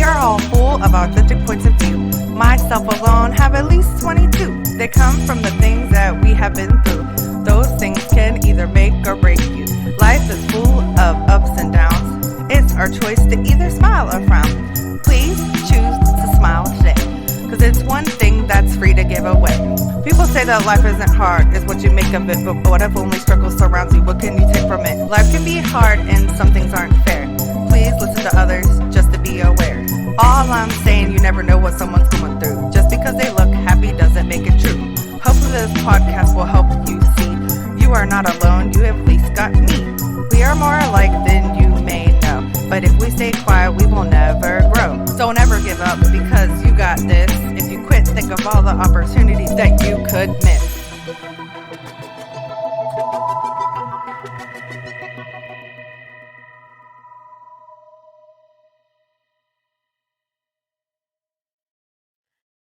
are all full of authentic points of view. Myself alone have at least 22. They come from the things that we have been through. Those things can either make or break you. Life is full of ups and downs. It's our choice to either smile or frown. Please choose to smile today, because it's one thing that's free to give away. People say that life isn't hard, it's what you make of it, but what if only struggle surrounds you? What can you take from it? Life can be hard and some things aren't fair. Please listen to others just to be aware. All I'm saying, you never know what someone's going through. Just because they look happy doesn't make it true. Hopefully this podcast will help you see you are not alone, you at least got me. We are more alike than you may know, but if we stay quiet, we will never grow. Don't ever give up, because you got this. If you quit, think of all the opportunities that you could miss.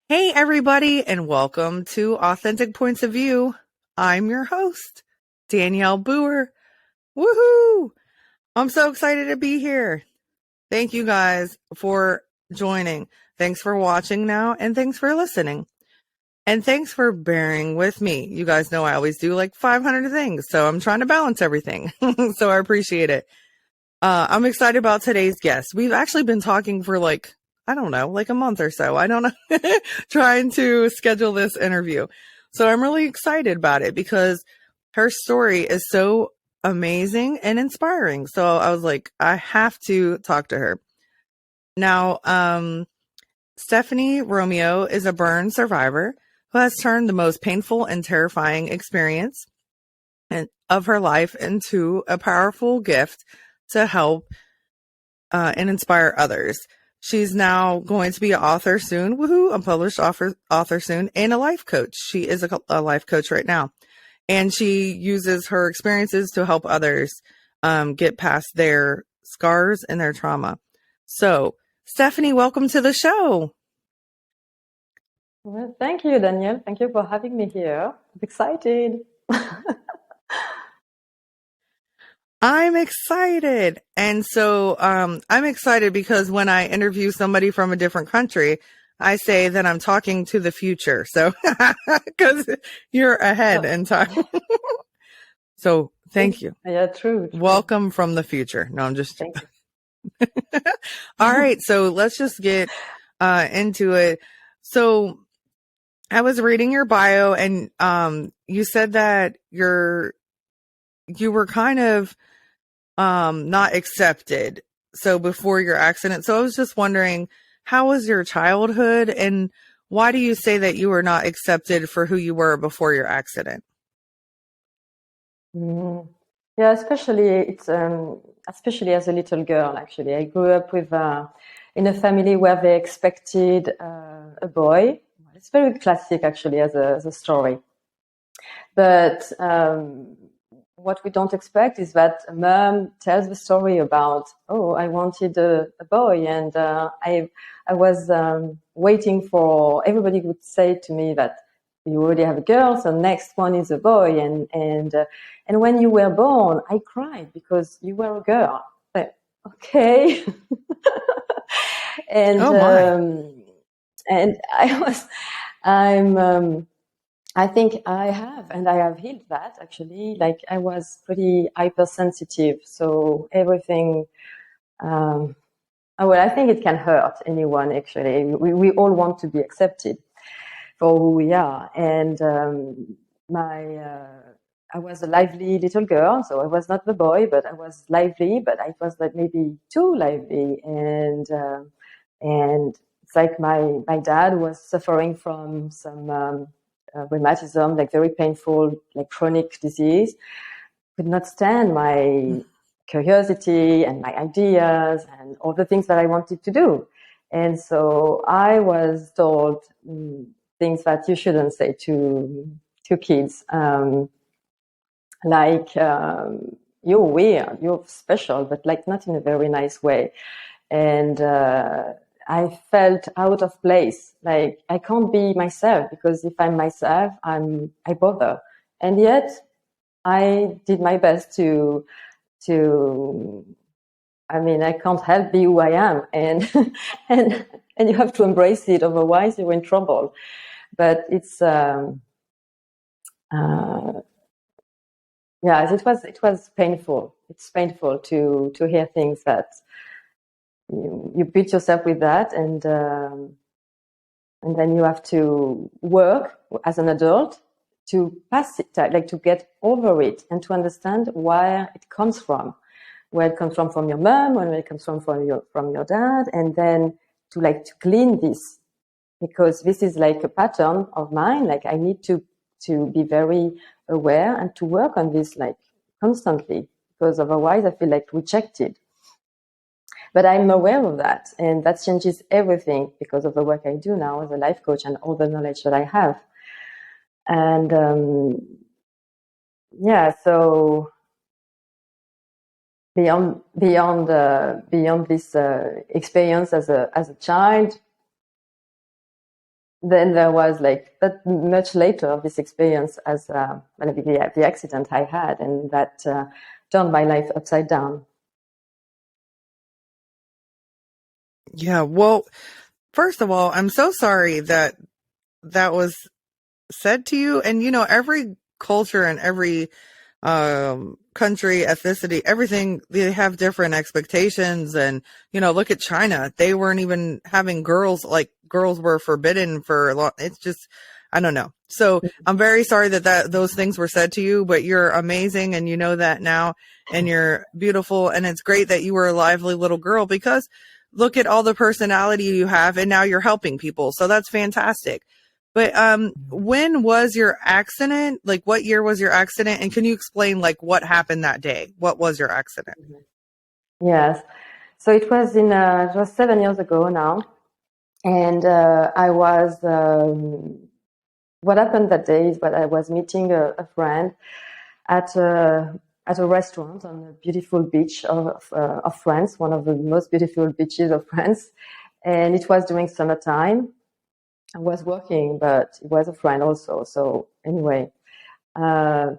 Hey everybody, and welcome to Authentic Points of View. I'm your host, Danielle Boer. Woohoo! I'm so excited to be here. Thank you guys for joining. Thanks for watching now, and thanks for listening. And thanks for bearing with me. You guys know I always do like 500 things, so I'm trying to balance everything. So I appreciate it. I'm excited about today's guest. We've actually been talking for like a month or so. I don't know, trying to schedule this interview. So I'm really excited about it because her story is so amazing and inspiring. So I was like, I have to talk to her. Now, Stephanie Romeo is a burn survivor who has turned the most painful and terrifying experience of her life into a powerful gift to help and inspire others. She's now going to be an author soon, woohoo, a published author soon, and a life coach. She is a life coach right now. And she uses her experiences to help others get past their scars and their trauma. So, Stephanie, welcome to the show. Well, thank you, Danielle. Thank you for having me here. I'm excited. I'm excited. And so I'm excited because when I interview somebody from a different country, I say that I'm talking to the future. So, because you're ahead in time. So, thank you. Yeah, true. Welcome from the future. No, I'm just. All right. So, let's just get into it. So, I was reading your bio, and you said that you were kind of not accepted. So before your accident. So I was just wondering, how was your childhood, and why do you say that you were not accepted for who you were before your accident? Yeah, especially especially as a little girl. Actually, I grew up in a family where they expected a boy. It's very classic, actually, as a story. But what we don't expect is that a mom tells the story about, oh, I wanted a boy, and I was waiting for, everybody would say to me that you already have a girl, so next one is a boy, and when you were born, I cried because you were a girl. But okay, and and I think I have healed that, actually. Like, I was pretty hypersensitive, so everything, I think it can hurt anyone, actually. We all want to be accepted for who we are. And I was a lively little girl, so I was not the boy, but I was lively, but I was like maybe too lively. And it's like my dad was suffering from some rheumatism, like very painful, like chronic disease. Could not stand my curiosity and my ideas and all the things that I wanted to do. And so I was told things that you shouldn't say to kids, like, you're weird, you're special, but like not in a very nice way. And I felt out of place. Like, I can't be myself, because if I'm myself, I bother. And yet I did my best to I mean, I can't help be who I am, and and and you have to embrace it. Otherwise, you're in trouble. But it's uh, yeah, it was painful. It's painful to hear things that you beat yourself with that, and then you have to work as an adult to pass it, like to get over it and to understand where it comes from, where it comes from your mom, where it comes from your dad, and then to clean this, because this is like a pattern of mine. Like I need to be very aware and to work on this like constantly, because otherwise I feel like rejected. But I'm aware of that, and that changes everything because of the work I do now as a life coach and all the knowledge that I have. And yeah, so beyond this experience as a child, then there was like, but much later, this experience as well, the accident I had, and that turned my life upside down. Yeah. Well, first of all, I'm so sorry that that was said to you. And, every culture and every country, ethnicity, everything, they have different expectations. And, look at China. They weren't even having girls, like girls were forbidden for a lot. It's just, I don't know. So I'm very sorry that those things were said to you, but you're amazing and you know that now, and you're beautiful. And it's great that you were a lively little girl, because look at all the personality you have, and now you're helping people. So that's fantastic. But when was your accident? Like, what year was your accident? And can you explain like what happened that day? What was your accident? Yes. So it was 7 years ago now, and what happened that day is that I was meeting a friend at a restaurant on a beautiful beach of France, one of the most beautiful beaches of France, and it was during summertime. I was working, but it was a friend also. So anyway,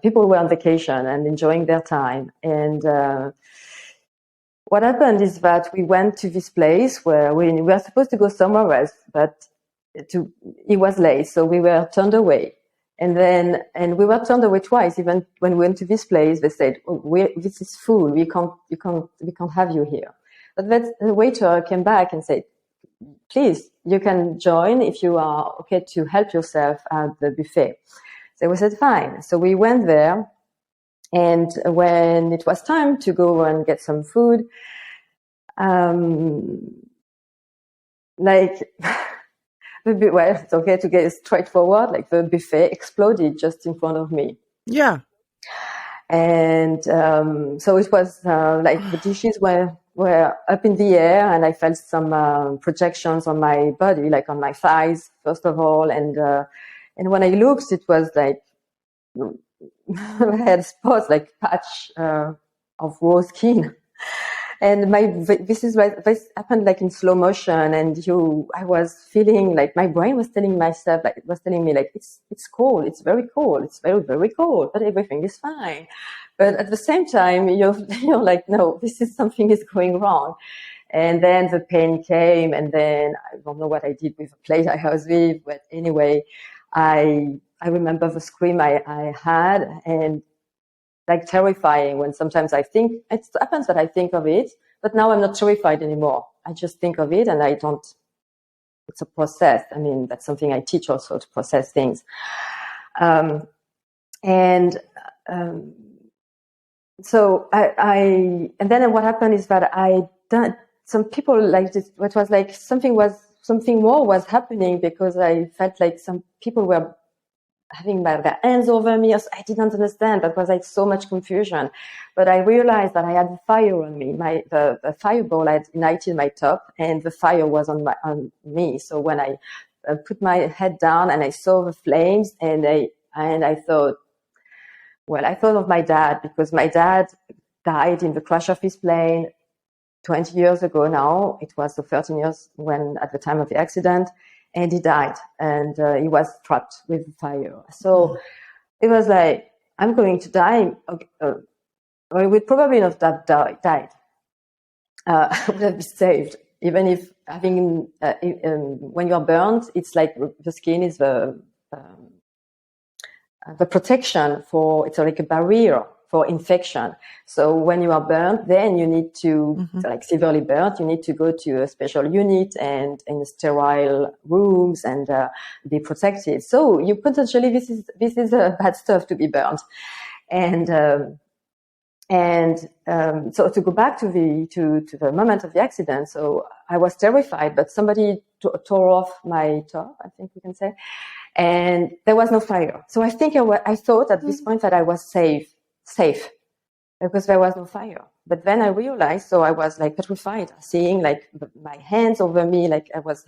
people were on vacation and enjoying their time. And what happened is that we went to this place where we were supposed to go somewhere else, but it was late, so we were turned away. And we were turned away twice. Even when we went to this place, they said, "Oh, this is full. We can't have you here." But then the waiter came back and said, "Please, you can join if you are okay to help yourself at the buffet." So we said, "Fine." So we went there, and when it was time to go and get some food, um, like, well, it's okay to get straightforward. Like the buffet exploded just in front of me. Yeah. And so it was like the dishes were up in the air, and I felt some projections on my body, like on my thighs, first of all. And when I looked, it was like I had spots, like patch of raw skin. And this happened like in slow motion, and I was feeling like my brain was telling myself, like it was telling me, like it's cold, it's very cold, it's very very cold, but everything is fine. But at the same time, you're like, no, this is something is going wrong. And then the pain came, and then I don't know what I did with the plate I was with, but anyway, I remember the scream I had, and like terrifying, when sometimes I think it happens that I think of it, but now I'm not terrified anymore. I just think of it, and I don't, it's a process. I mean, that's something I teach also, to process things. Um, and so and then what happened is that some people like this, what was like something more was happening, because I felt like some people were having their hands over me. I didn't understand. That was like so much confusion. But I realized that I had the fire on me. The fireball had ignited my top, and the fire was on me. So when I put my head down and I saw the flames, and I thought, well, I thought of my dad, because my dad died in the crash of his plane 20 years ago now. It was the 13 years at the time of the accident, and he died, and he was trapped with the fire. So it was like, I'm going to die. I would probably not have died. would have been saved. Even if having when you're burned, it's like the skin is the protection for, it's like a barrier for infection. So when you are burnt, then you need to, like severely burnt, you need to go to a special unit and in sterile rooms and be protected. So you potentially, this is bad stuff to be burnt. So to go back to the moment of the accident, so I was terrified, but somebody tore off my top, I think we can say, and there was no fire. So I think I thought at this point that I was safe because there was no fire. But then I realized, so I was like petrified, seeing like my hands over me, like I was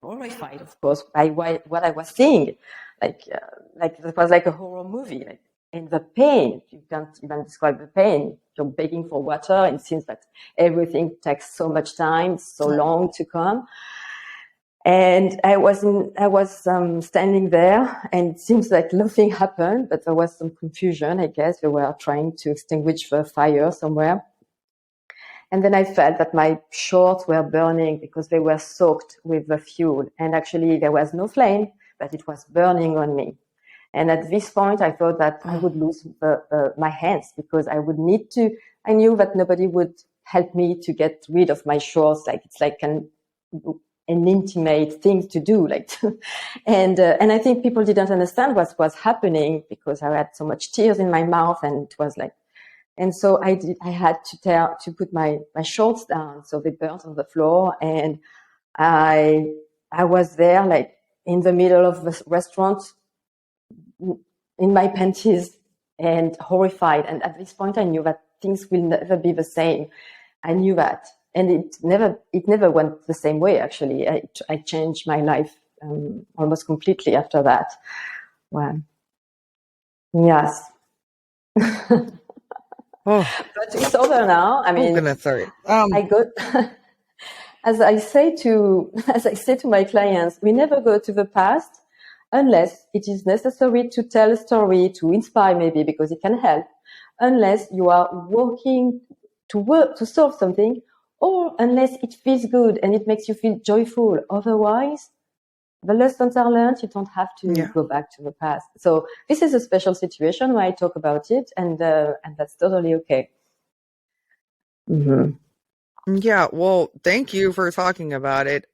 horrified, of course, by what I was seeing, like it was like a horror movie, like. And the pain, you can't even describe the pain. You're begging for water, and it seems that everything takes so much time, so long to come. And I was standing there, and it seems like nothing happened, but there was some confusion, I guess. They were trying to extinguish the fire somewhere. And then I felt that my shorts were burning because they were soaked with the fuel. And actually, there was no flame, but it was burning on me. And at this point, I thought that I would lose my hands because I knew that nobody would help me to get rid of my shorts. Like it's like an intimate thing to do, like, and I think people didn't understand what was happening because I had so much tears in my mouth, and it was like, and so I had to put my shorts down, so they burnt on the floor, and I was there like in the middle of the restaurant in my panties and horrified. And at this point, I knew that things will never be the same. I knew that. And it never went the same way, actually. I changed my life almost completely after that. Well, yes. But it's over now. I mean, goodness, sorry. I got, as I say to my clients, we never go to the past unless it is necessary to tell a story, to inspire maybe, because it can help, unless you are working to solve something, or unless it feels good and it makes you feel joyful. Otherwise, the lessons are learned. You don't have to go back to the past. So this is a special situation where I talk about it, and that's totally okay. Mm-hmm. Yeah, well, thank you for talking about it.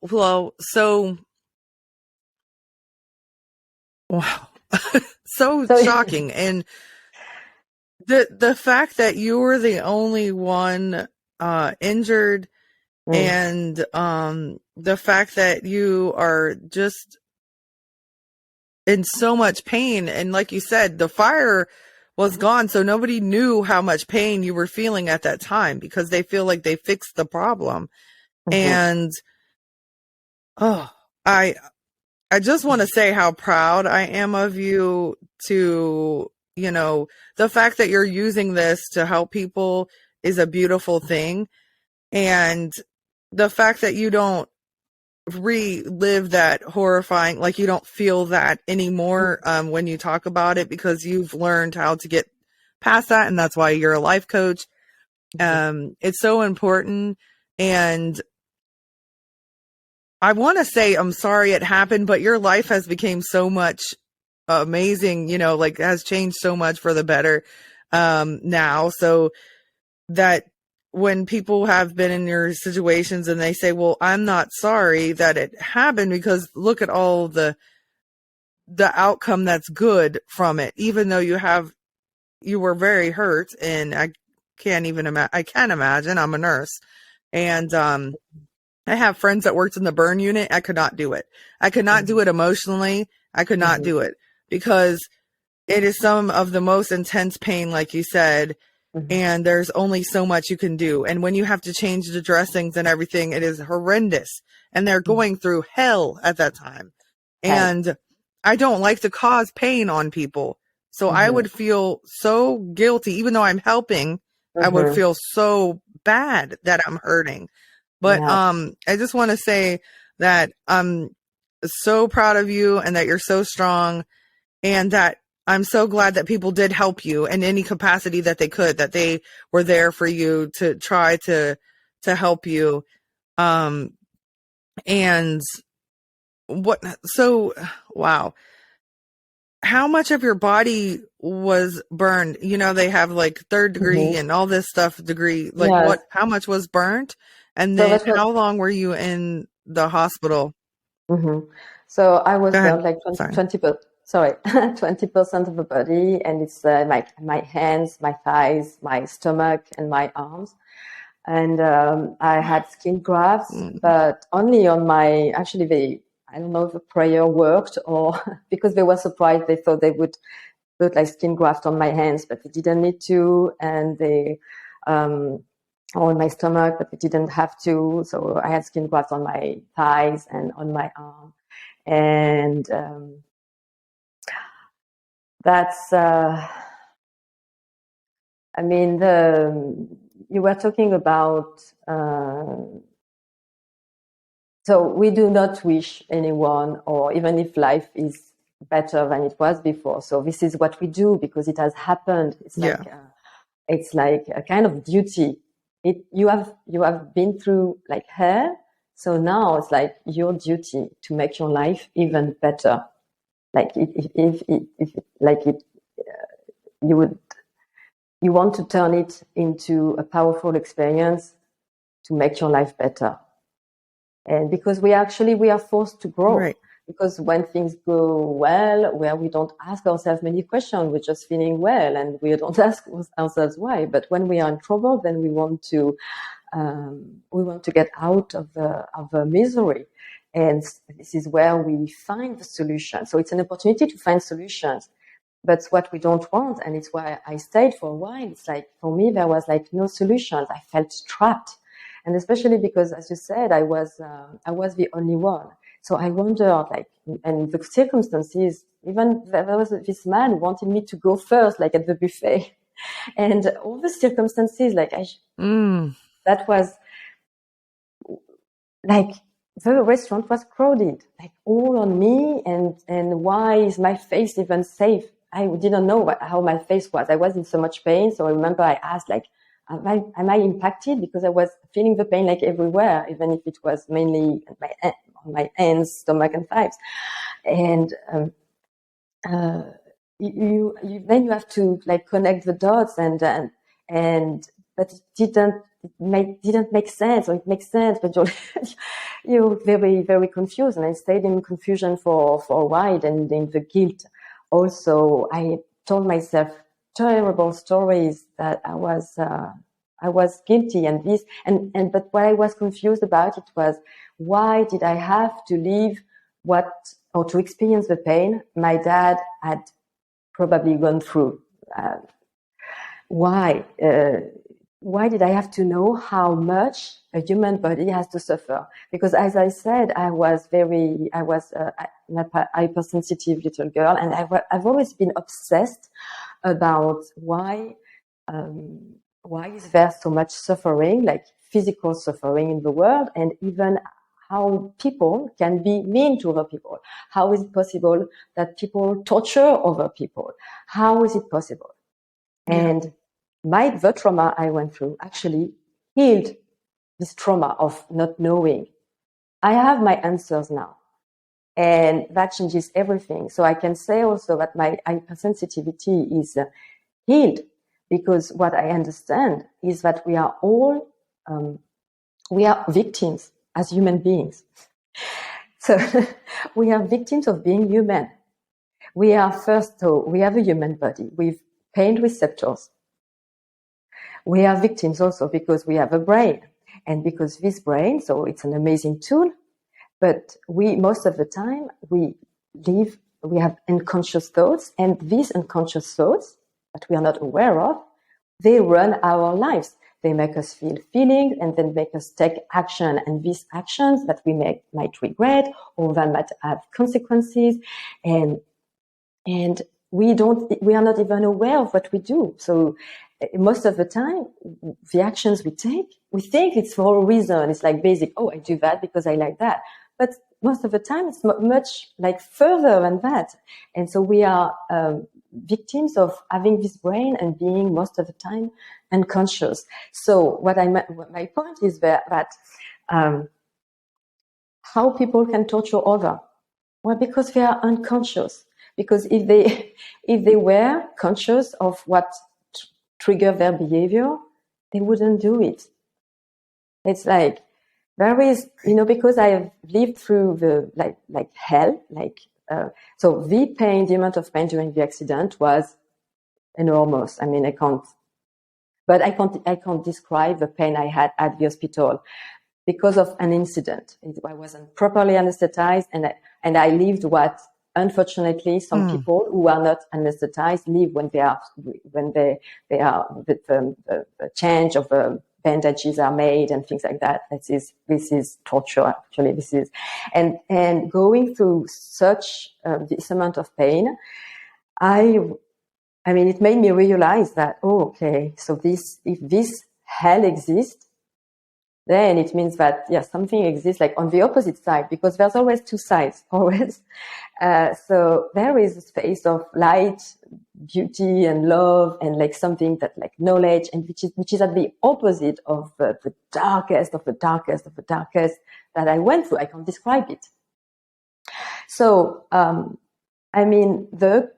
Well, so wow, so shocking, and the fact that you were the only one injured, and the fact that you are just in so much pain, and like you said, the fire was gone, so nobody knew how much pain you were feeling at that time because they feel like they fixed the problem. And I just want to say how proud I am of you to, the fact that you're using this to help people is a beautiful thing. And the fact that you don't relive that horrifying, like you don't feel that anymore when you talk about it, because you've learned how to get past that. And that's why you're a life coach. It's so important. And I want to say, I'm sorry it happened, but your life has become so much amazing, like has changed so much for the better now. So that when people have been in your situations and they say, well, I'm not sorry that it happened because look at all the outcome that's good from it, even though you were very hurt. And I can't imagine. I'm a nurse, and I have friends that worked in the burn unit. I could not do it. I could not do it emotionally. I could not do it because it is some of the most intense pain, like you said, and there's only so much you can do. And when you have to change the dressings and everything, it is horrendous. And they're going through hell at that time. And I don't like to cause pain on people. So I would feel so guilty, even though I'm helping, I would feel so bad that I'm hurting. But I just want to say that I'm so proud of you and that you're so strong, and that I'm so glad that people did help you in any capacity that they could, that they were there for you to try to help you. Um, and wow. How much of your body was burned? You know, they have like third degree Hmm. and all this stuff degree. Like Yes. how much was burnt? And So then that was. how long were you in the hospital? Hmm. So I was Go ahead. burnt like Sorry. 20 sorry, 20% of the body, and it's my hands, my thighs, my stomach, and my arms. And I had skin grafts, Mm, but only on my, actually I don't know if the prayer worked or because they were surprised, they thought they would put like skin graft on my hands, but they didn't need to, and um, or on my stomach, but they didn't have to. So I had skin grafts on my thighs and on my arm, and that's. I mean, you were talking about. So we do not wish anyone, or even if life is better than it was before. So this is what we do because it has happened. yeah. It's like a kind of duty. You have been through like hell, so now it's like your duty to make your life even better. Like if like it, you would you want to turn it into a powerful experience to make your life better. And because we are forced to grow, Right. because when things go well, where we don't ask ourselves many questions, we're just feeling well and we don't ask ourselves why. But when we are in trouble, then we want to get out of the misery, and this is where we find the solution. So it's an opportunity to find solutions. But what we don't want, and it's why I stayed for a while. It's like for me there was like no solutions. I felt trapped, and especially because, as you said, I was the only one. So I wondered, like, and the circumstances. Even there was this man who wanted me to go first, like at the buffet, and all the circumstances, like Mm, that was like the restaurant was crowded, like all on me, and why is my face even safe? I didn't know how my face was. I was in so much pain, so I remember I asked, like, am I impacted? Because I was feeling the pain like everywhere, even if it was mainly on my hands, stomach, and thighs. And uh, then you have to like connect the dots, and but it didn't make sense, or it makes sense, but you're very, very confused. And I stayed in confusion for a while, and in the guilt also. I told myself terrible stories that I was guilty, and this and but what I was confused about, it was, why did I have to live what, or to experience the pain my dad had probably gone through? Uh, why? Why did I have to know how much a human body has to suffer? Because, as I said, I was a hypersensitive little girl, and I've always been obsessed about why is there so much suffering, like physical suffering in the world, and even how people can be mean to other people. How is it possible that people torture other people? How is it possible? yeah. And the trauma I went through actually healed this trauma of not knowing. I have my answers now, and that changes everything. So I can say also that my hypersensitivity is healed, because what I understand is that we are victims as human beings. So we are victims of being human. We are so we have a human body with pain receptors. We are victims also because we have a brain, and because this brain, so it's an amazing tool, but most of the time we have unconscious thoughts, and these unconscious thoughts that we are not aware of, they run our lives. They make us feel feelings, and then make us take action, and these actions that we might regret, or that might have consequences, and and we are not even aware of what we do. So most of the time, the actions we take, we think it's for a reason. It's like basic, oh, I do that because I like that. But most of the time, it's much like further than that. And so we are victims of having this brain and being most of the time unconscious. So my point is that how people can torture others? Well, because they are unconscious. Because if they were conscious of what trigger their behavior, they wouldn't do it. It's like there is, because I have lived through the like hell, so the pain, the amount of pain during the accident was enormous. I mean, I can't describe the pain I had at the hospital because of an incident. I wasn't properly anesthetized, and I lived what, unfortunately, some people who are not anesthetized live when they are the change of bandages are made and things like that. This is torture, actually. This is and going through such this amount of pain, I mean, it made me realize that, okay, so if this hell exists, then it means that, something exists like on the opposite side, because there's always two sides, always. So there is a space of light, beauty, and love, and like something that like knowledge, and which is at the opposite of the darkest of the darkest of the darkest that I went through. I can't describe it. So, I mean, the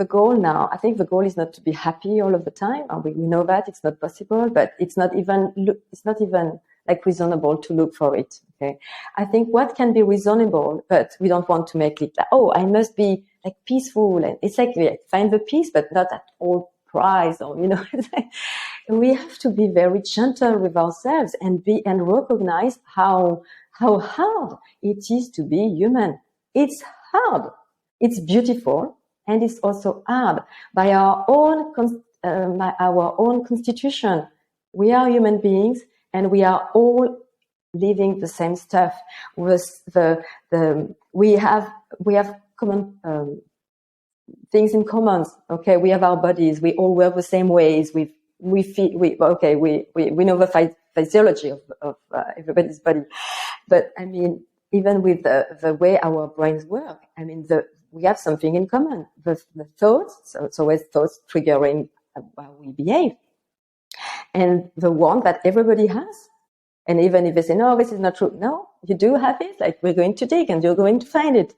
goal now, I think the goal is not to be happy all of the time. We know that it's not possible, but it's not even like reasonable to look for it. Okay. I think what can be reasonable, but we don't want to make it like, I must be like peaceful. And it's like, find the peace, but not at all price, or, we have to be very gentle with ourselves and recognize how hard it is to be human. It's hard. It's beautiful, and it's also hard. By our own constitution, we are human beings, and we are all living the same stuff. We have common things in common. Okay, we have our bodies. We all work the same ways. We know the physiology of everybody's body, but I mean, even with the way our brains work, I mean, we have something in common. The thoughts, so it's always thoughts triggering how we behave, and the one that everybody has. And even if they say, no, this is not true. No, you do have it. Like, we're going to dig and you're going to find it.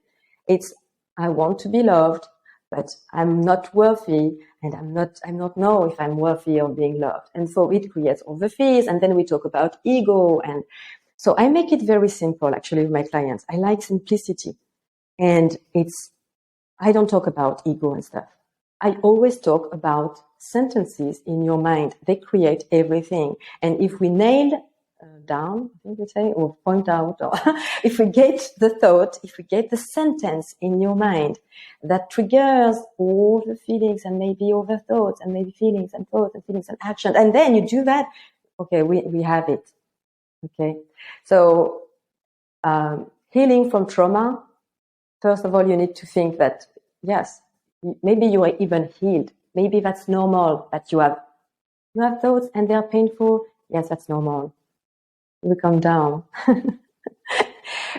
It's, I want to be loved, but I'm not worthy, and I'm not know if I'm worthy of being loved. And so it creates all the fears. And then we talk about ego. And so I make it very simple, actually, with my clients. I like simplicity. And I don't talk about ego and stuff. I always talk about sentences in your mind. They create everything. And if we nail down, I think we say, or point out, or if we get the thought, if we get the sentence in your mind that triggers all the feelings, and maybe all the thoughts, and maybe feelings and thoughts and feelings and action, and then you do that, okay, we have it. Okay. So, healing from trauma, first of all, you need to think that, yes, maybe you are even healed. Maybe that's normal, that you have thoughts and they're painful. Yes, that's normal. We come down.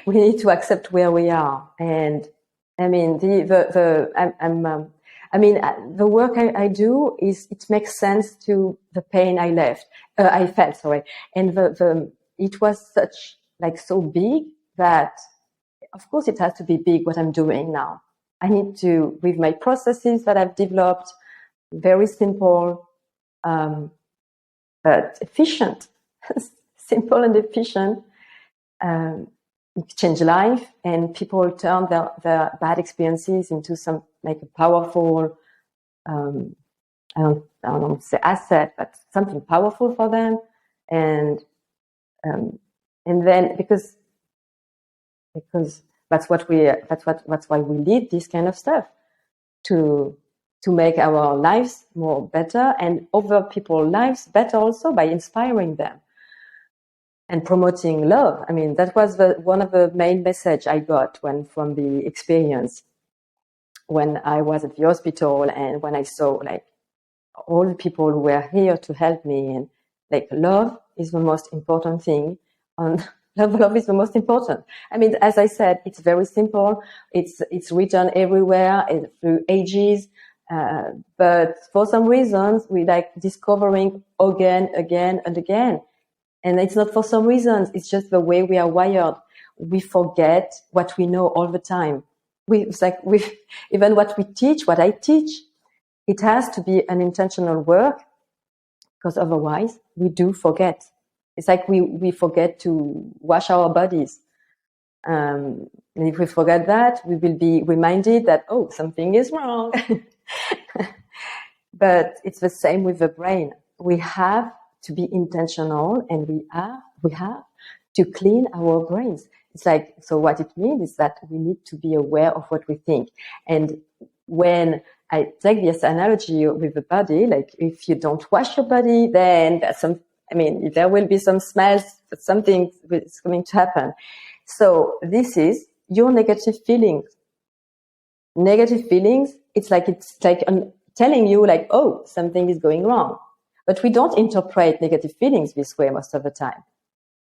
We need to accept where we are. And I mean, the work I do is, it makes sense to the pain I felt, sorry. And it was so big that, of course, it has to be big what I'm doing now. I need to, with my processes that I've developed, very simple, but efficient, simple and efficient, change life, and people turn their bad experiences into some like a powerful, I don't want to say asset, but something powerful for them. And then because that's why we lead this kind of stuff, to make our lives more better, and other people's lives better also, by inspiring them and promoting love. I mean, that was one of the main message I got from the experience when I was at the hospital, and when I saw like all the people who were here to help me, and like, love is the most important thing. Love is the most important. I mean, as I said, it's very simple. It's written everywhere through ages. But for some reasons, we like discovering again, and again. And it's not for some reasons. It's just the way we are wired. We forget what we know all the time. It's like even what we teach, what I teach, it has to be an intentional work, because otherwise we do forget. It's like we forget to wash our bodies. And if we forget that, we will be reminded that, oh, something is wrong. But it's the same with the brain. We have to be intentional, and we have to clean our brains. It's like, so what it means is that we need to be aware of what we think. And when I take this analogy with the body, like if you don't wash your body, then there will be some smells, but something is going to happen. So this is your negative feelings. Negative feelings, it's like telling you like, oh, something is going wrong. But we don't interpret negative feelings this way most of the time.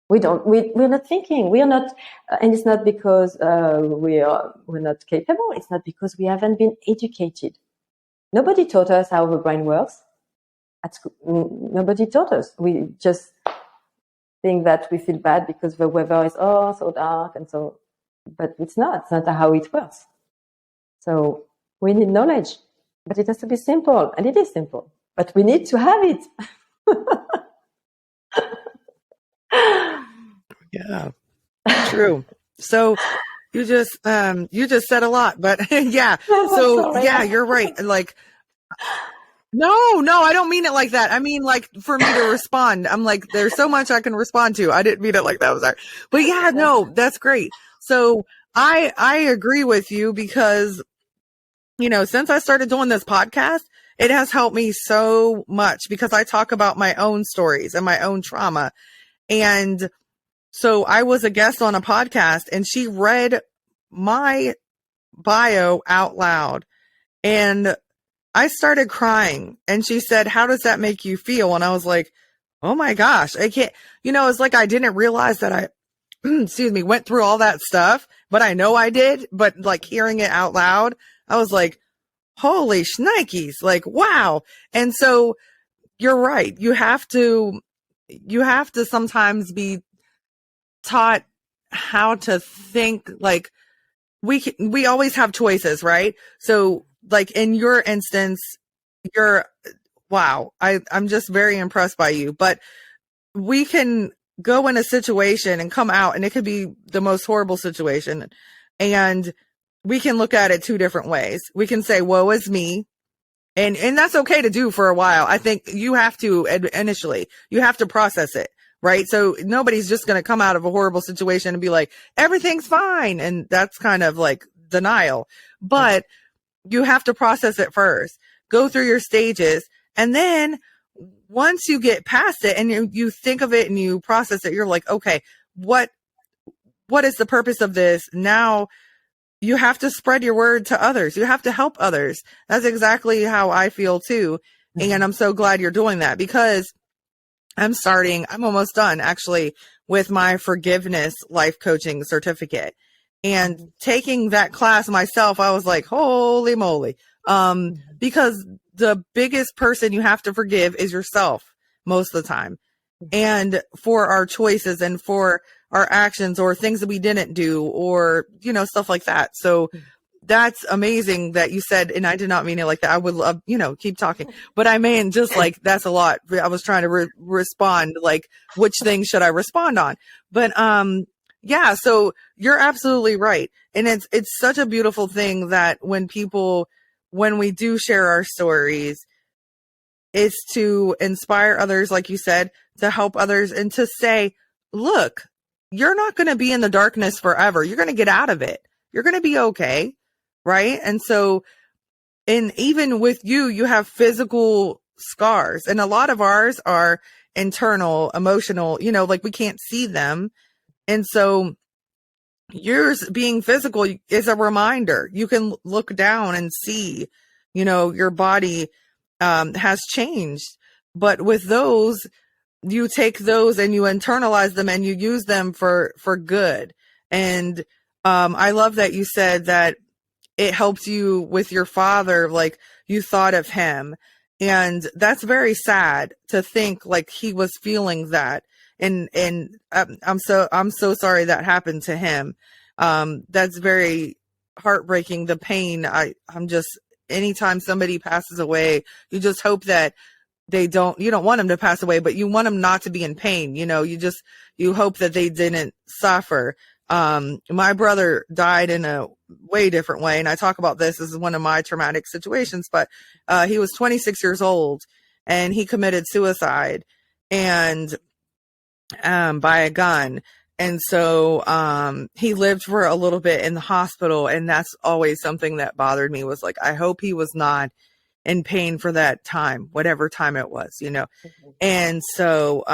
We're not thinking. We are not, and it's not because we're not capable. It's not because we haven't been educated. Nobody taught us how the brain works. At school, nobody taught us. We just think that we feel bad because the weather is so dark and so. But it's not. It's not how it works. So we need knowledge, but it has to be simple, and it is simple. But we need to have it. Yeah, true. So you just said a lot, but yeah. So yeah, you're right. Like, no, I don't mean it like that. I mean, like, for me to respond, I'm like, there's so much I can respond to. I didn't mean it like that. Was sorry. But yeah, no, that's great. So I agree with you because, since I started doing this podcast, it has helped me so much because I talk about my own stories and my own trauma. And so I was a guest on a podcast, and she read my bio out loud, and I started crying, and she said, "How does that make you feel?" And I was like, oh my gosh, I can't, it's like I didn't realize that I, excuse me, went through all that stuff, but I know I did. But like hearing it out loud, I was like, holy shnikes, like, wow. And so you're right. You have to sometimes be taught how to think. Like, we always have choices, right? So like in your instance, wow, I'm just very impressed by you. But we can go in a situation and come out, and it could be the most horrible situation, and we can look at it two different ways. We can say, woe is me. And that's okay to do for a while. I think you have to initially, you have to process it, right? So nobody's just going to come out of a horrible situation and be like, everything's fine. And that's kind of like denial, but you have to process it first, go through your stages. And then once you get past it and you think of it and you process it, you're like, okay, what is the purpose of this? Now you have to spread your word to others. You have to help others. That's exactly how I feel too. And I'm so glad you're doing that, because I'm almost done actually with my forgiveness life coaching certificate, and taking that class myself. I was like, holy moly. Because the biggest person you have to forgive is yourself most of the time. And for our choices and for our actions or things that we didn't do, or, stuff like that. So that's amazing that you said, and I did not mean it like that. I would love, keep talking, but I mean, just like, that's a lot. I was trying to respond, like, which thing should I respond on? But, yeah, so you're absolutely right. And it's such a beautiful thing that when we do share our stories, is to inspire others, like you said, to help others, and to say, look, you're not going to be in the darkness forever. You're going to get out of it. You're going to be okay. Right. And so, and even with you have physical scars, and a lot of ours are internal, emotional, like we can't see them. And so yours being physical is a reminder. You can look down and see, your body has changed. But with those, you take those and you internalize them and you use them for good. And I love that you said that it helped you with your father, like, you thought of him. And that's very sad to think like he was feeling that. And I'm so sorry that happened to him. That's very heartbreaking. The pain. I'm just, anytime somebody passes away, you just hope that you don't want them to pass away, but you want them not to be in pain. You hope that they didn't suffer. My brother died in a way different way. And I talk about this as one of my traumatic situations, but, he was 26 years old and he committed suicide and, by a gun. And so, he lived for a little bit in the hospital. And that's always something that bothered me, was like, I hope he was not in pain for that time, whatever time it was. And so,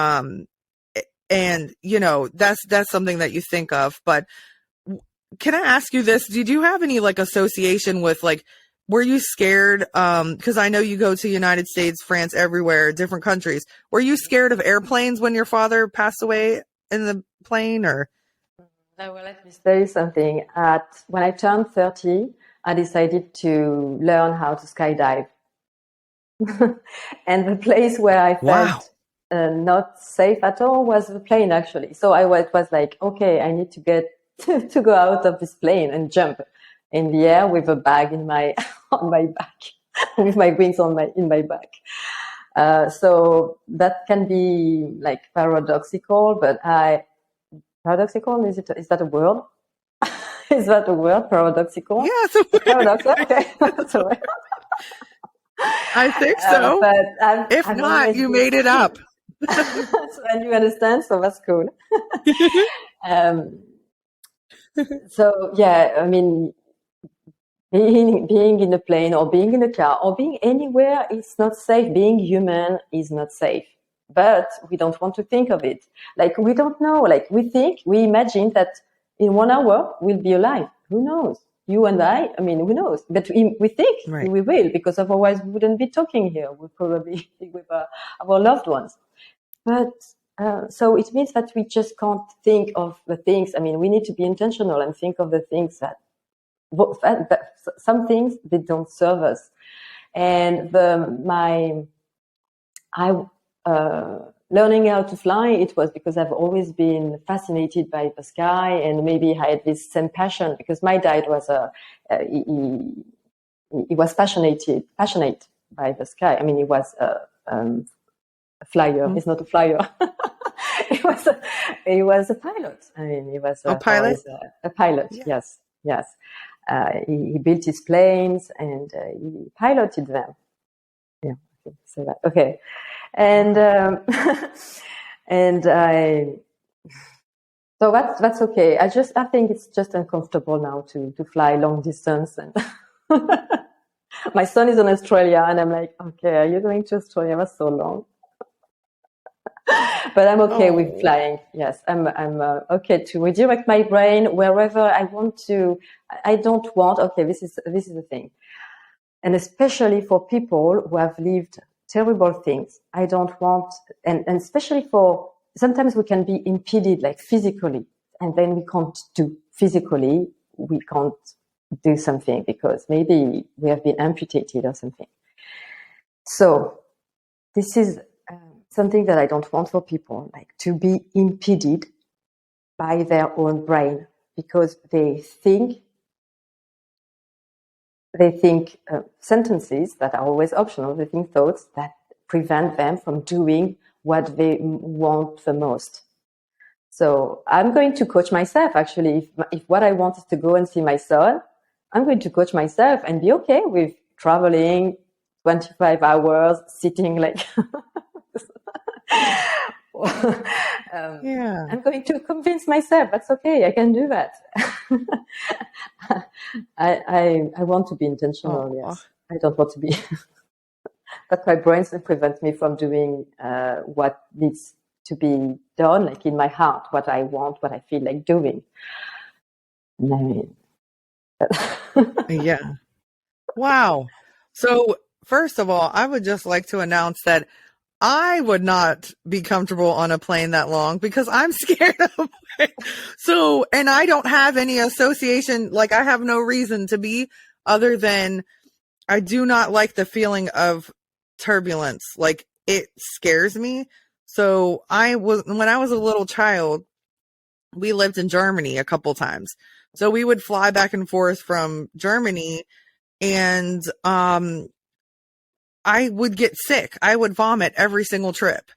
that's something that you think of. But can I ask you this? Did you have any like association with, like, were you scared? Cause I know you go to United States, France, everywhere, different countries. Were you scared of airplanes when your father passed away in the plane, or? No, well, let me tell you something. When I turned 30, I decided to learn how to skydive. And the place where I Wow. felt not safe at all was the plane, actually. So it was like, okay, I need to get to go out of this plane and jump in the air with a bag in my on my back, with my wings in my back. So that can be like paradoxical, but paradoxical, is that a word? Is that a word? Paradoxical? Yeah, it's a Paradox. Okay. So, I think so. but If I've not, always you been made it up. and you understand, so that's cool. Um, so yeah, I mean, being in a plane or being in a car or being anywhere is not safe. Being human is not safe. But we don't want to think of it. Like, we don't know. Like, we imagine that in 1 hour we'll be alive. Who knows? You and I mean, who knows? But we think Right. we will, because otherwise we wouldn't be talking here. We'll probably be with our loved ones. But so it means that we just can't think of the things. I mean, we need to be intentional and think of the things that some things, they don't serve us. And learning how to fly, it was because I've always been fascinated by the sky, and maybe I had this same passion because my dad was he was passionate by the sky. I mean, he was a flyer. He's not a flyer. he was a pilot. I mean, he was A pilot? a pilot. Yeah. Yes. He built his planes and he piloted them. Yeah, I can say that. Okay. And so that's okay. I think it's just uncomfortable now to fly long distance. And my son is in Australia, and I'm like, okay, are you going to Australia? That's so long. But I'm okay with flying. Yes, I'm okay to redirect my brain wherever I want to. I don't want. Okay, this is the thing, and especially for people who have lived terrible things. I don't want, and especially for, sometimes we can be impeded, like physically, and then we can't do physically. We can't do something because maybe we have been amputated or something. So this is something that I don't want for people, like to be impeded by their own brain because they think sentences that are always optional. They think thoughts that prevent them from doing what they want the most. So I'm going to coach myself. Actually, if what I want is to go and see my son, I'm going to coach myself and be okay with traveling 25 hours, sitting like. Yeah. I'm going to convince myself that's okay. I can do that. I want to be intentional. Yes, I don't want to be. But my brain prevents me from doing what needs to be done, like in my heart, what I want, what I feel like doing. Yeah. Wow. So first of all, I would just like to announce that I would not be comfortable on a plane that long because I'm scared of it. So, and I don't have any association, like I have no reason to be other than I do not like the feeling of turbulence. Like, it scares me. So when I was a little child, we lived in Germany a couple times. So we would fly back and forth from Germany, and I would get sick. I would vomit every single trip.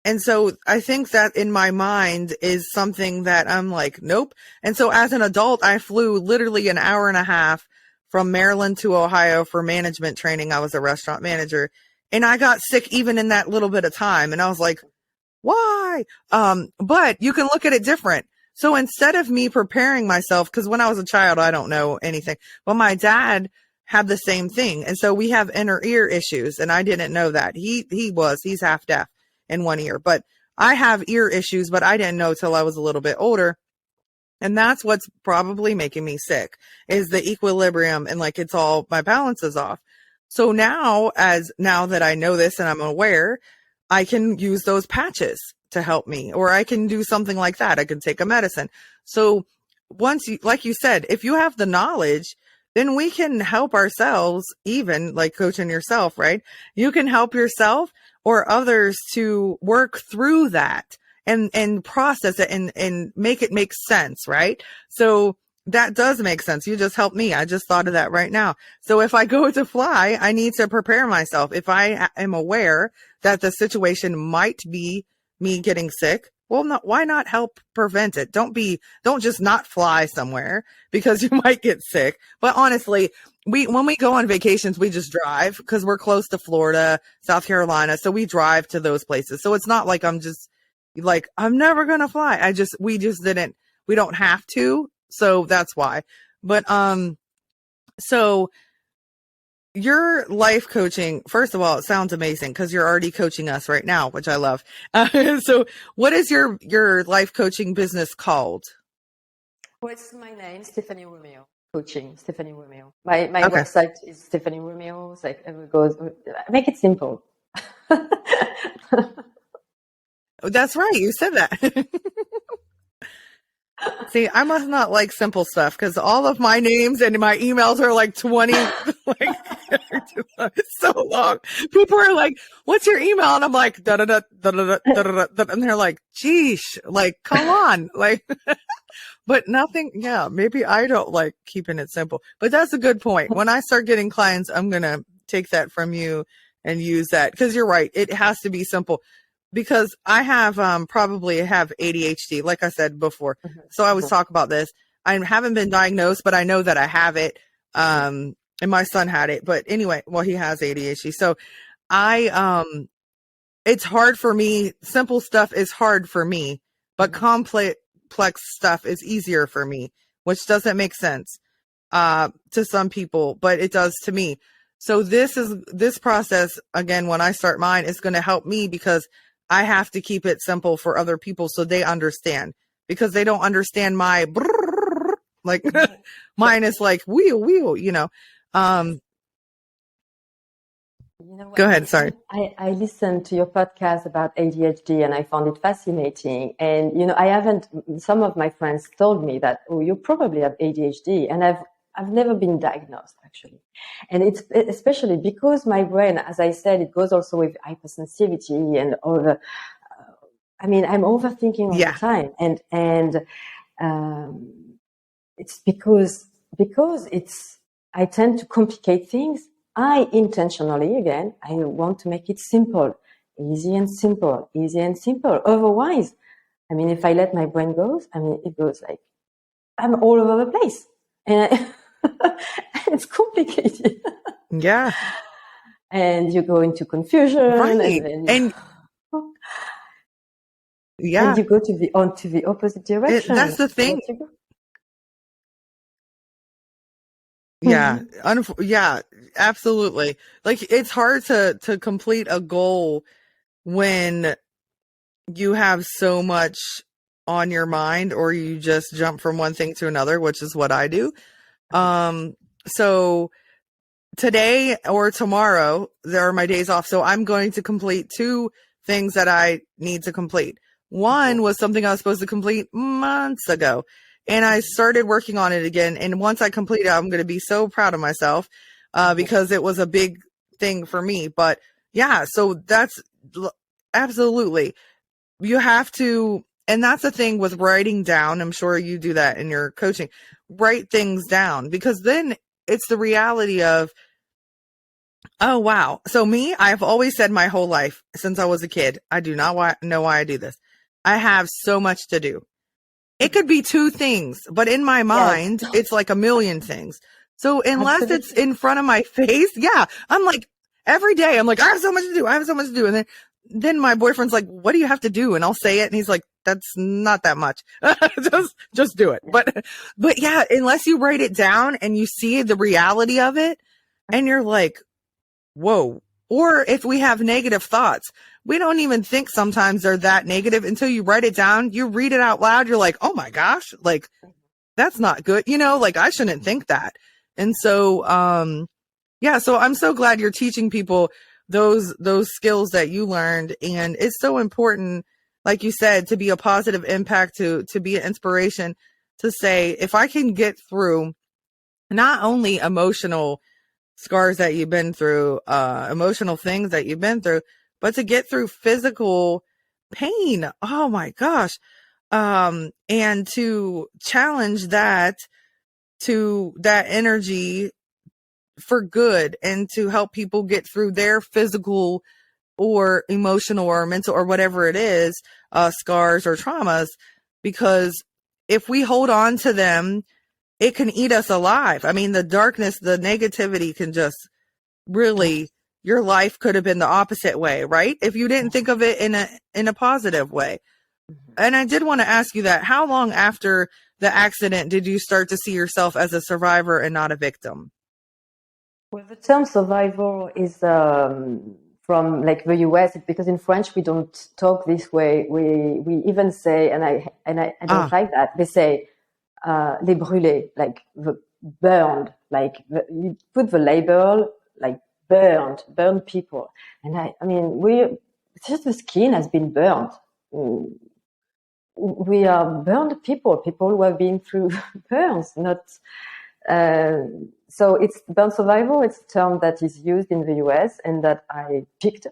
And so I think that in my mind is something that I'm like, nope. And so as an adult, I flew literally an hour and a half from Maryland to Ohio for management training. I was a restaurant manager, and I got sick even in that little bit of time. And I was like, why? But you can look at it different. So instead of me preparing myself, because when I was a child, I don't know anything. Well, my dad had the same thing. And so we have inner ear issues. And I didn't know that. He's half deaf in one ear, but I have ear issues, but I didn't know till I was a little bit older. And that's what's probably making me sick, is the equilibrium, and like, it's all, my balance is off. So now that I know this and I'm aware, I can use those patches to help me, or I can do something like that. I can take a medicine. So once you, like you said, if you have the knowledge, then we can help ourselves, even like coaching yourself, right? You can help yourself or others to work through that and process it and make it make sense, right? So that does make sense. You just helped me. I just thought of that right now. So if I go to fly, I need to prepare myself. If I am aware that the situation might be me getting sick, well, why not help prevent it? Don't just not fly somewhere because you might get sick. But honestly, when we go on vacations, we just drive because we're close to Florida, South Carolina. So we drive to those places. So it's not like I'm just like, I'm never going to fly. We don't have to. So that's why. But, so your life coaching, first of all, it sounds amazing because you're already coaching us right now, which I love. So what is your life coaching business called? Well, it's my name, Stephanie Romeo. Coaching, Stephanie Romeo. My Okay. website is Stephanie Romeo. It's like, it goes, make it simple. That's right. You said that. See, I must not like simple stuff because all of my names and my emails are like 20, like, it's so long. People are like, what's your email? And I'm like, da da da da da da da da. And they're like, geesh, like, come on. Like, but nothing. Yeah, maybe I don't like keeping it simple, but that's a good point. When I start getting clients, I'm going to take that from you and use that, because you're right. It has to be simple, because I have probably have ADHD, like I said before. So I always talk about this. I haven't been diagnosed, but I know that I have it. And my son had it, but anyway, well, he has ADHD. So it's hard for me. Simple stuff is hard for me, but complex stuff is easier for me, which doesn't make sense to some people, but it does to me. So this process, again, when I start mine, is going to help me because I have to keep it simple for other people so they understand, because they don't understand my like mine is like wheel, You know Go what? ahead. Sorry. I listened to your podcast about ADHD and I found it fascinating. And, I haven't, some of my friends told me that, oh, you probably have ADHD. And I've never been diagnosed, actually. And it's especially because my brain, as I said, it goes also with hypersensitivity and all the, I'm overthinking all Yeah. the time. And it's because I tend to complicate things. I intentionally, again, I want to make it simple, easy and simple, easy and simple. Otherwise, if I let my brain go, it goes like, I'm all over the place. And it's complicated. Yeah. And you go into confusion. Right. And yeah, and you go onto the opposite direction. that's the thing. Yeah. Yeah, absolutely. Like, it's hard to complete a goal when you have so much on your mind, or you just jump from one thing to another, which is what I do. So today or tomorrow, there are my days off. So I'm going to complete 2 things that I need to complete. One was something I was supposed to complete months ago, and I started working on it again. And once I complete it, I'm going to be so proud of myself. because it was a big thing for me. But yeah, so that's absolutely, you have to, and that's the thing with writing down. I'm sure you do that in your coaching, write things down, because then it's the reality of, oh, wow. So me, I've always said my whole life since I was a kid, I do not know why I do this. I have so much to do. It could be two things, but in my Yes, mind, it's like a million things. So unless it's absolutely. in front of my face, yeah, I'm like, every day I'm like, I have so much to do. I have so much to do. And then my boyfriend's like, what do you have to do? And I'll say it. And he's like, that's not that much. just do it. But yeah, unless you write it down and you see the reality of it and you're like, whoa. Or if we have negative thoughts, we don't even think sometimes they're that negative until you write it down. You read it out loud. You're like, oh my gosh, like that's not good. Like I shouldn't think that. And so, yeah, so I'm so glad you're teaching people those skills that you learned. And it's so important, like you said, to be a positive impact, to be an inspiration, to say, if I can get through not only emotional scars that you've been through, emotional things that you've been through, but to get through physical pain. Oh my gosh. And to challenge that, to that energy for good, and to help people get through their physical or emotional or mental or whatever it is, scars or traumas, because if we hold on to them, it can eat us alive. I mean, the darkness, the negativity can just really, your life could have been the opposite way, right? If you didn't think of it in a positive way. And I did want to ask you that, how long after the accident did you start to see yourself as a survivor and not a victim? Well, the term survivor is from like the US, because in French we don't talk this way. We even say, and I don't Ah, like that. They say les brûlés, like the burned, like you put the label like burned people. And I mean, it's just the skin has been burned. Mm, we are burned people who have been through burns, not. Uh, so it's burn survival. It's a term that is used in the US and that I picked.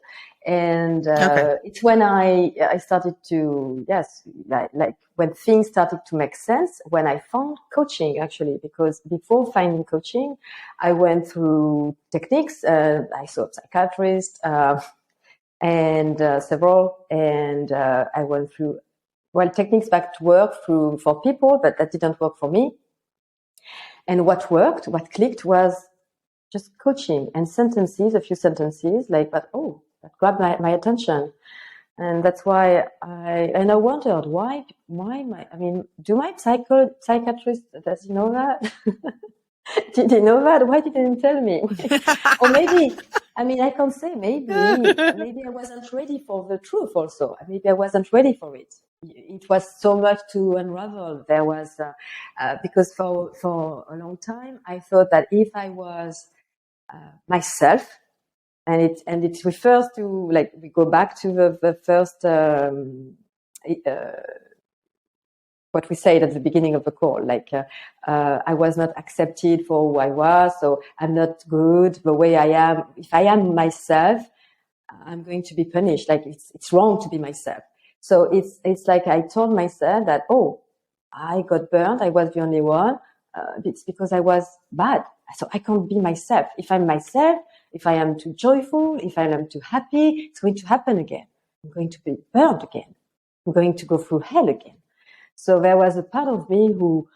And okay. it's when I started to, yes, like when things started to make sense, when I found coaching actually, because before finding coaching, I went through techniques. I saw a psychiatrist and several, and I went through, well, techniques back to work through for people, but that didn't work for me. And what worked, what clicked was just coaching and sentences, a few sentences like that. Oh, that grabbed my attention. And that's why I wondered I mean, do my psychiatrist, does he know that? Did he know that? Why didn't he tell me? Or maybe, I mean, I can't say, maybe I wasn't ready for the truth also. Maybe I wasn't ready for it. It was so much to unravel. There was, because for a long time, I thought that if I was myself, and it refers to, like, we go back to the first, what we said at the beginning of the call, like I was not accepted for who I was, so I'm not good the way I am. If I am myself, I'm going to be punished. Like it's wrong to be myself. So it's like I told myself that, oh, I got burned. I was the only one. It's because I was bad. So I can't be myself. If I'm myself, if I am too joyful, if I am too happy, it's going to happen again. I'm going to be burned again. I'm going to go through hell again. So there was a part of me who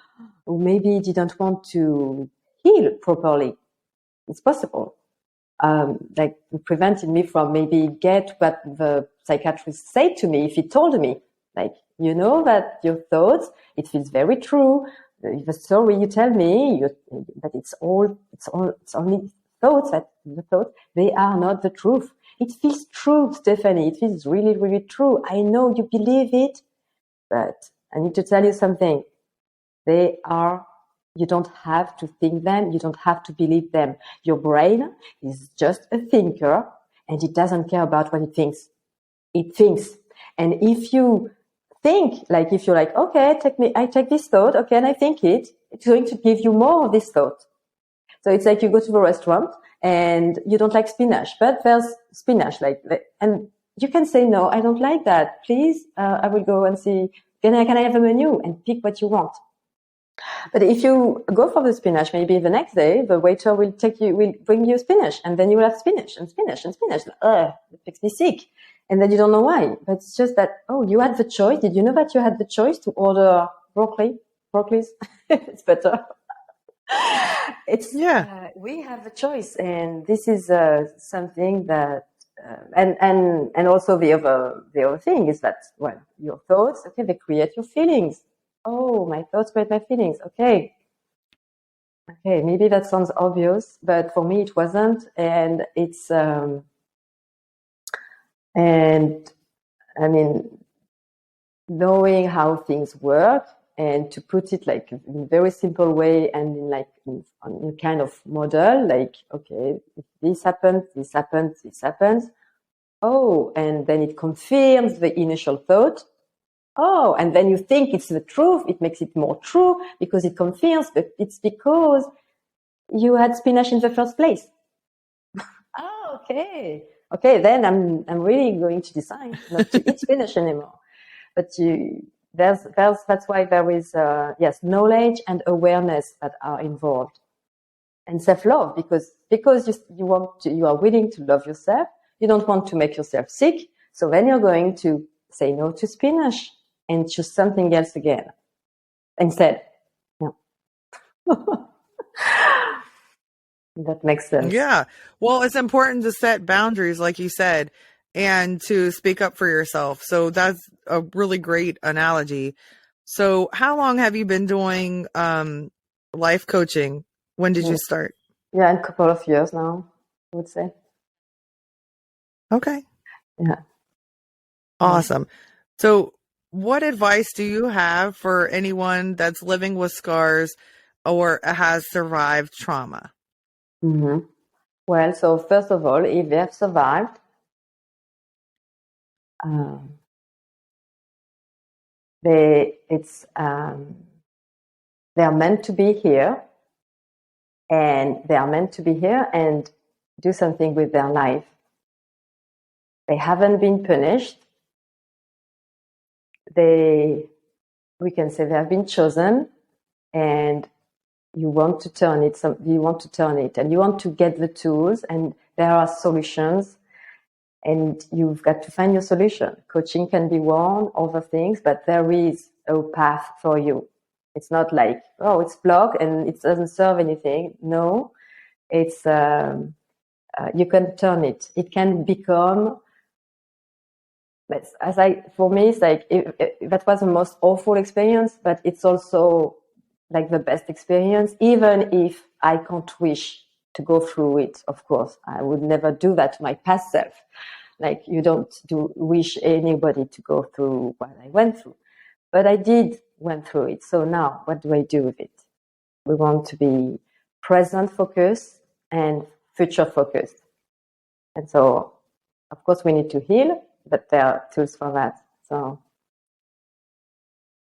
maybe didn't want to heal properly. It's possible. Like prevented me from maybe get what the psychiatrist said to me if he told me, like, you know, that your thoughts, it feels very true. The story you tell me, that it's only thoughts, that the thoughts, they are not the truth. It feels true, Stephanie. It feels really, really true. I know you believe it, but I need to tell you something. You don't have to think them. You don't have to believe them. Your brain is just a thinker and it doesn't care about what it thinks. It thinks. And if you think, like if you're like, okay, I take this thought, okay, and I think it's going to give you more of this thought. So it's like you go to the restaurant and you don't like spinach, but there's spinach, and you can say, no, I don't like that. Please, I will go and see, can I have a menu and pick what you want? But if you go for the spinach, maybe the next day, the waiter will bring you spinach, and then you will have spinach and spinach and spinach. Ugh, it makes me sick. And then you don't know why. But it's just that, oh, you had the choice. Did you know that you had the choice to order broccolis? It's better. We have a choice, and this is something that, and also the other thing is that, well, your thoughts, okay, they create your feelings. Oh, my thoughts create my feelings. Okay, maybe that sounds obvious, but for me it wasn't, and it's and I mean, knowing how things work and to put it like in a very simple way and in a kind of model, like, okay, if this happens, this happens, this happens. Oh, and then it confirms the initial thought. Oh, and then you think it's the truth. It makes it more true because it confirms, but it's because you had spinach in the first place. Oh, okay. Okay, then I'm really going to decide not to eat spinach anymore. But that's why there is yes, knowledge and awareness that are involved, and self-love, because you are willing to love yourself. You don't want to make yourself sick, so then you're going to say no to spinach and choose something else again instead. Yeah. That makes sense. Yeah. Well, it's important to set boundaries, like you said, and to speak up for yourself. So that's a really great analogy. So how long have you been doing life coaching? When did you start? Yeah, a couple of years now, I would say. Okay. Yeah. Awesome. So what advice do you have for anyone that's living with scars or has survived trauma? Mm-hmm. Well, so first of all, if they have survived, they are meant to be here, and they are meant to be here and do something with their life. They haven't been punished. We can say they have been chosen, and you want to turn it. You want to turn it, and you want to get the tools, and there are solutions, and you've got to find your solution. Coaching can be one, other things, but there is a path for you. It's not like, oh, it's blocked and it doesn't serve anything. No, it's you can turn it. It can become. For me, it's like that was the most awful experience, but it's also like the best experience. Even if I can't wish to go through it, of course, I would never do that to my past self. Like, you don't wish anybody to go through what I went through, but I did went through it. So now, what do I do with it? We want to be present focused and future focused, and so, of course, we need to heal. But there are tools for that. So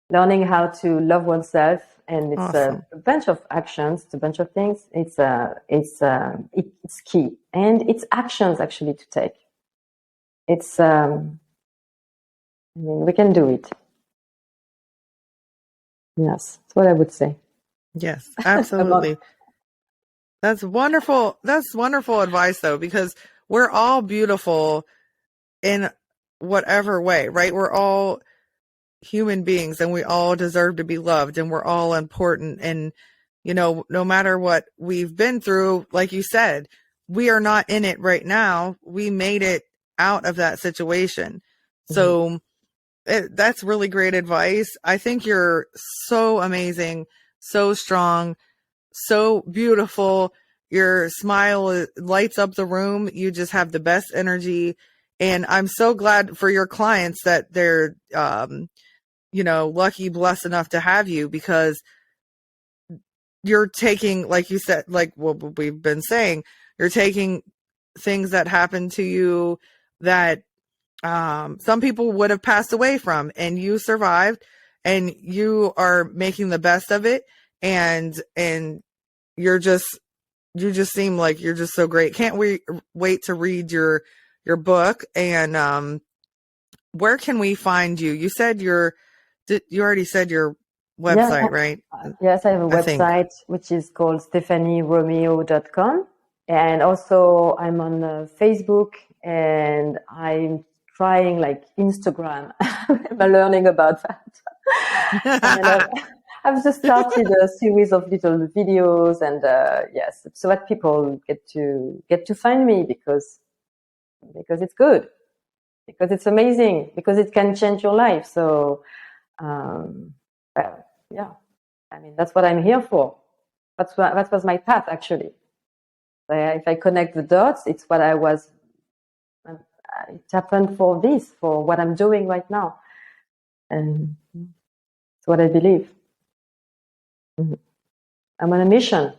learning how to love oneself, and it's Awesome. a bunch of actions, it's a bunch of things. It's key, and it's actions actually to take. It's we can do it. Yes, that's what I would say. Yes, absolutely. That's wonderful. That's wonderful advice, though, because we're all beautiful in whatever way, right? We're all human beings and we all deserve to be loved, and we're all important. And, no matter what we've been through, like you said, we are not in it right now. We made it out of that situation. So that's really great advice. I think you're so amazing, so strong, so beautiful. Your smile lights up the room. You just have the best energy. And I'm so glad for your clients that they're, lucky, blessed enough to have you, because you're taking, like you said, like what we've been saying, you're taking things that happened to you that some people would have passed away from, and you survived, and you are making the best of it. And you're just you just seem like you're just so great. Can't wait to read your book. And where can we find you? You said you already said your Yeah, website, right? yes, I have a I think. website which is called stephanieromeo.com. And also I'm on Facebook, and I'm trying like Instagram. I'm learning about that. And I've just started a series of little videos, and yes, so that people get to find me because it's good, because it's amazing, because it can change your life. So, well, yeah, I mean, that's what I'm here for. That was my path, actually. If I connect the dots, it's what I was. It happened for what I'm doing right now, and it's what I believe. I'm on a mission.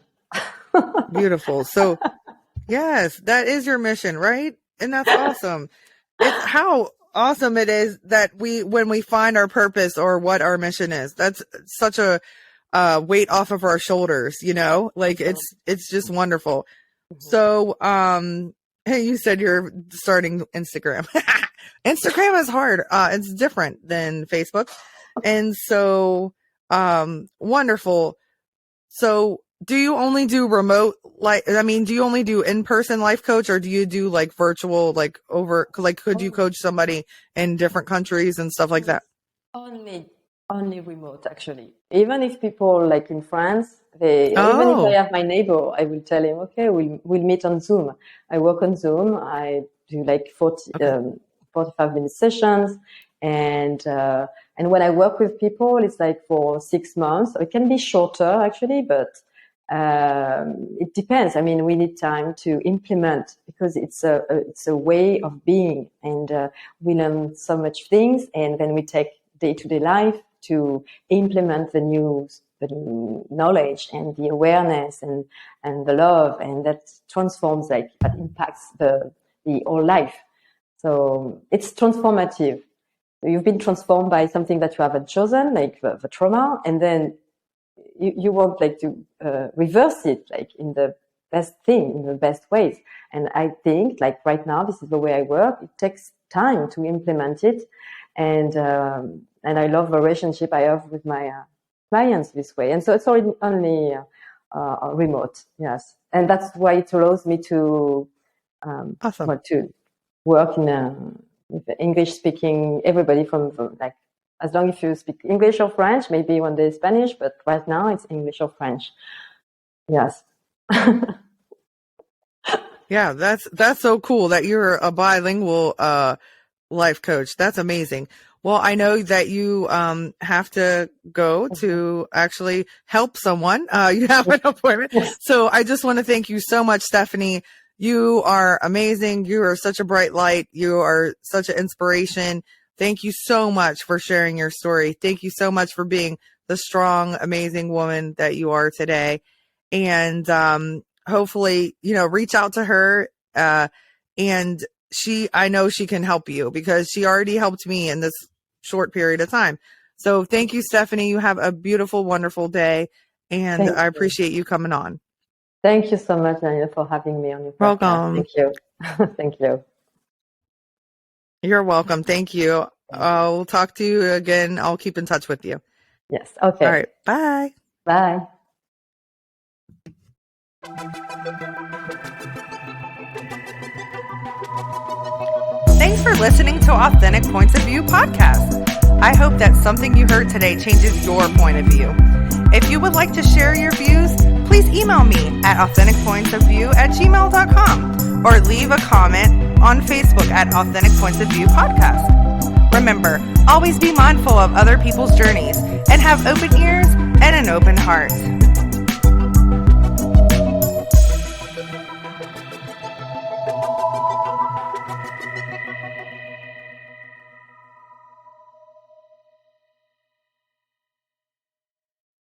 Beautiful. So, yes, that is your mission, right? And that's awesome. It's how awesome it is that when we find our purpose or what our mission is, that's such a weight off of our shoulders, like it's just wonderful. So, hey, you said you're starting Instagram. Instagram is hard. It's different than Facebook. And so, wonderful. So do you only do remote, do you only do in-person life coach, or do you do like virtual, could you coach somebody in different countries and stuff like that? Only remote, actually. Even if people like in France, even if I have my neighbor, I will tell him, okay, we'll meet on Zoom. I work on Zoom. I do like 45-minute sessions. And when I work with people, it's like for 6 months. It can be shorter, actually, but it depends. I mean, we need time to implement, because it's a way of being, and we learn so much things, and then we take day-to-day life to implement the new knowledge and the awareness and the love, and that transforms, that impacts the whole life. So it's transformative. You've been transformed by something that you haven't chosen, like the trauma, and then you want to reverse it, in the best ways. And I think right now, this is the way I work. It takes time to implement it, and I love the relationship I have with my clients this way. And so it's only remote, yes, and that's why it allows me to Awesome. to work with English speaking everybody from as long as you speak English or French, maybe one day Spanish, but right now it's English or French. Yes. Yeah, that's so cool that you're a bilingual life coach. That's amazing. Well, I know that you have to go to actually help someone. You have an appointment. So I just want to thank you so much, Stephanie. You are amazing. You are such a bright light. You are such an inspiration. Thank you so much for sharing your story. Thank you so much for being the strong, amazing woman that you are today. And hopefully, reach out to her. And I know she can help you, because she already helped me in this short period of time. So thank you, Stephanie. You have a beautiful, wonderful day. And I appreciate you coming on. Thank you so much, Daniela, for having me on your podcast. Welcome. Thank you. Thank you. You're welcome. Thank you. We'll talk to you again. I'll keep in touch with you. Yes. Okay. All right. Bye. Bye. Thanks for listening to Authentic Points of View podcast. I hope that something you heard today changes your point of view. If you would like to share your views, please email me at authenticpointsofview@gmail.com or leave a comment on Facebook at Authentic Points of View podcast. Remember, always be mindful of other people's journeys and have open ears and an open heart.